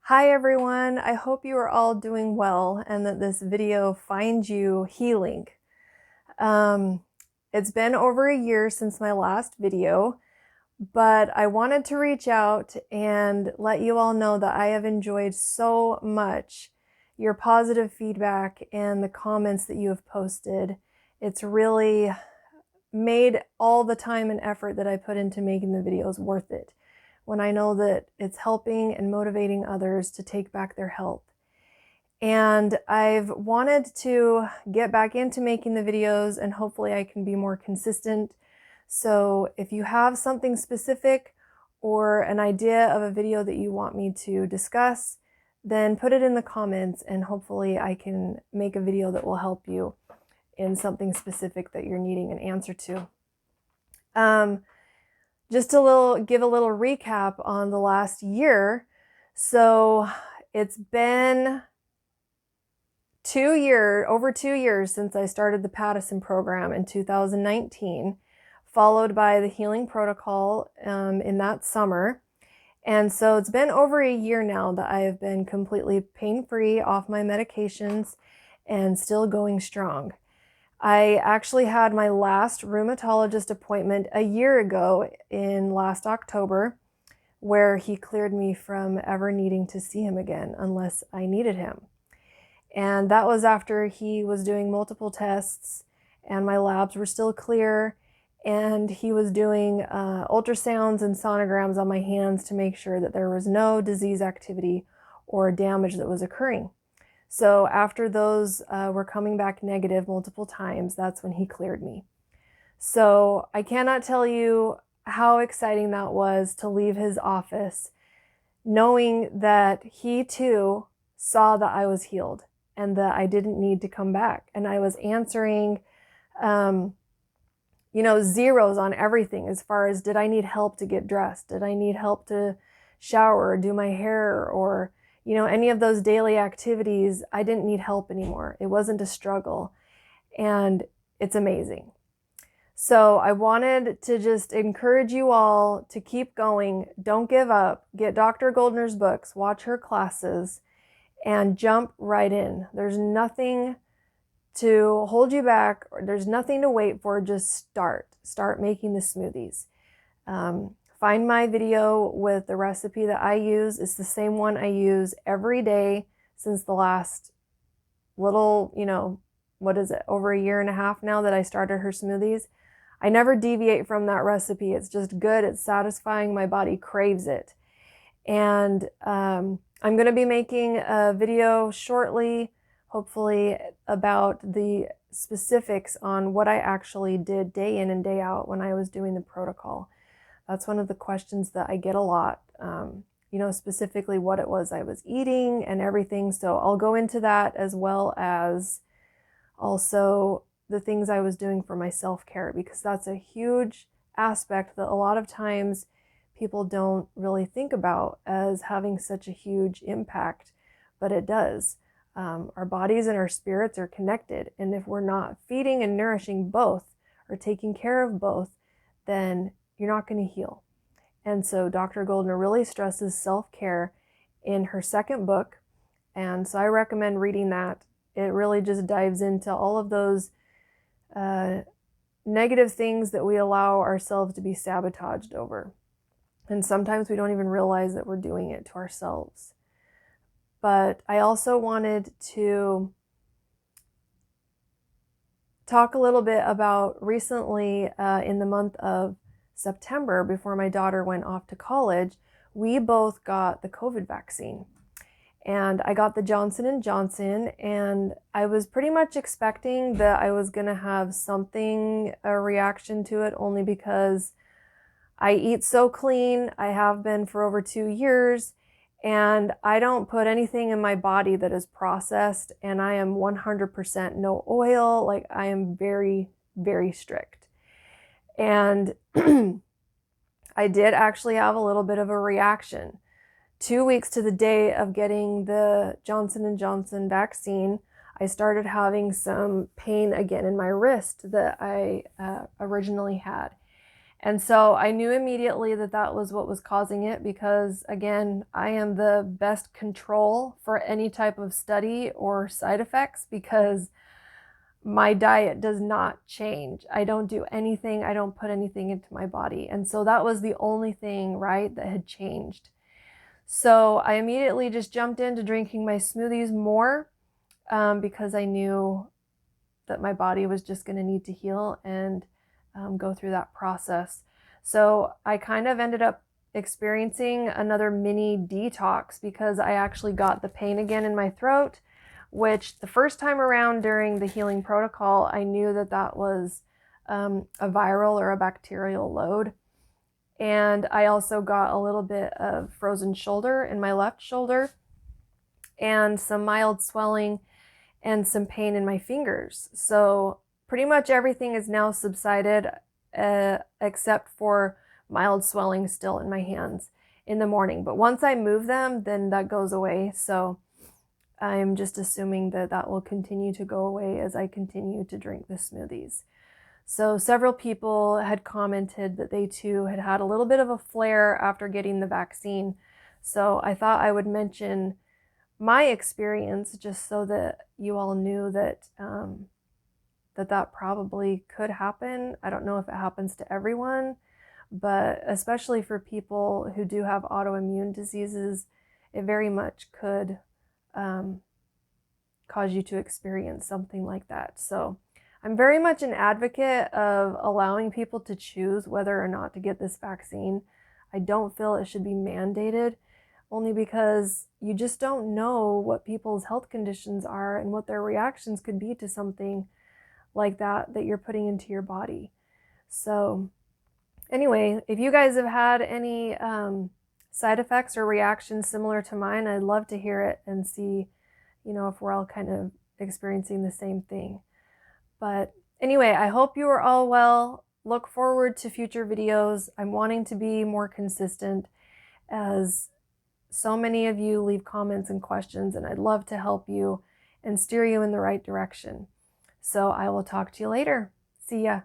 Hi everyone, I hope you are all doing well and that this video finds you healing. Um, it's been over a year since my last video, but I wanted to reach out and let you all know that I have enjoyed so much your positive feedback and the comments that you have posted. It's really made all the time and effort that I put into making the videos worth it, when I know that it's helping and motivating others to take back their health. And I've wanted to get back into making the videos, and hopefully I can be more consistent. So if you have something specific or an idea of a video that you want me to discuss, then put it in the comments and hopefully I can make a video that will help you in something specific that you're needing an answer to. Just give a little recap on the last year. So it's been over 2 years since I started the Pattison program in 2019, followed by the healing protocol in that summer. And so it's been over a year now that I have been completely pain-free off my medications and still going strong. I actually had my last rheumatologist appointment a year ago in last October, where he cleared me from ever needing to see him again unless I needed him. And that was after he was doing multiple tests and my labs were still clear, and he was doing ultrasounds and sonograms on my hands to make sure that there was no disease activity or damage that was occurring. So after those were coming back negative multiple times, that's when he cleared me. So I cannot tell you how exciting that was to leave his office, knowing that he too saw that I was healed and that I didn't need to come back. And I was answering, zeros on everything as far as, did I need help to get dressed? Did I need help to shower or do my hair, or any of those daily activities? I didn't need help anymore. It wasn't a struggle, and it's amazing. So I wanted to just encourage you all to keep going. Don't give up. Get Dr. Goldner's books, watch her classes, and jump right in. There's nothing to hold you back, or there's nothing to wait for. Just start making the smoothies. Find my video with the recipe that I use. It's the same one I use every day since the last over a year and a half now that I started her smoothies. I never deviate from that recipe. It's just good. It's satisfying. My body craves it. And I'm going to be making a video shortly, hopefully, about the specifics on what I actually did day in and day out when I was doing the protocol. That's one of the questions that I get a lot, specifically what it was I was eating and everything. So I'll go into that, as well as also the things I was doing for my self-care, because that's a huge aspect that a lot of times people don't really think about as having such a huge impact, but it does. Our bodies and our spirits are connected, and if we're not feeding and nourishing both, or taking care of both, then you're not going to heal. And so Dr. Goldner really stresses self-care in her second book, and so I recommend reading that. It really just dives into all of those negative things that we allow ourselves to be sabotaged over. And sometimes we don't even realize that we're doing it to ourselves. But I also wanted to talk a little bit about recently, in the month of September, before my daughter went off to college, we both got the COVID vaccine. And I got the Johnson & Johnson, and I was pretty much expecting that I was going to have a reaction to it, only because I eat so clean. I have been for over 2 years, and I don't put anything in my body that is processed, and I am 100% no oil. Like, I am very, very strict. And I did actually have a little bit of a reaction. 2 weeks to the day of getting the Johnson & Johnson vaccine, I started having some pain again in my wrist that I originally had. And so I knew immediately that that was what was causing it because, again, I am the best control for any type of study or side effects because my diet does not change. I don't do anything. I don't put anything into my body. And so that was the only thing, right, that had changed. So I immediately just jumped into drinking my smoothies more because I knew that my body was just going to need to heal and go through that process. So I kind of ended up experiencing another mini detox because I actually got the pain again in my throat, which the first time around during the healing protocol, I knew that that was a viral or a bacterial load. And I also got a little bit of frozen shoulder in my left shoulder and some mild swelling and some pain in my fingers. So pretty much everything is now subsided except for mild swelling still in my hands in the morning. But once I move them, then that goes away. So I'm just assuming that that will continue to go away as I continue to drink the smoothies. So several people had commented that they too had had a little bit of a flare after getting the vaccine. So I thought I would mention my experience just so that you all knew that that probably could happen. I don't know if it happens to everyone, but especially for people who do have autoimmune diseases, it very much could cause you to experience something like that. So I'm very much an advocate of allowing people to choose whether or not to get this vaccine. I don't feel it should be mandated, only because you just don't know what people's health conditions are and what their reactions could be to something like that you're putting into your body. So anyway, if you guys have had any side effects or reactions similar to mine, I'd love to hear it and see, if we're all kind of experiencing the same thing. But anyway, I hope you are all well. Look forward to future videos. I'm wanting to be more consistent as so many of you leave comments and questions, and I'd love to help you and steer you in the right direction. So I will talk to you later. See ya.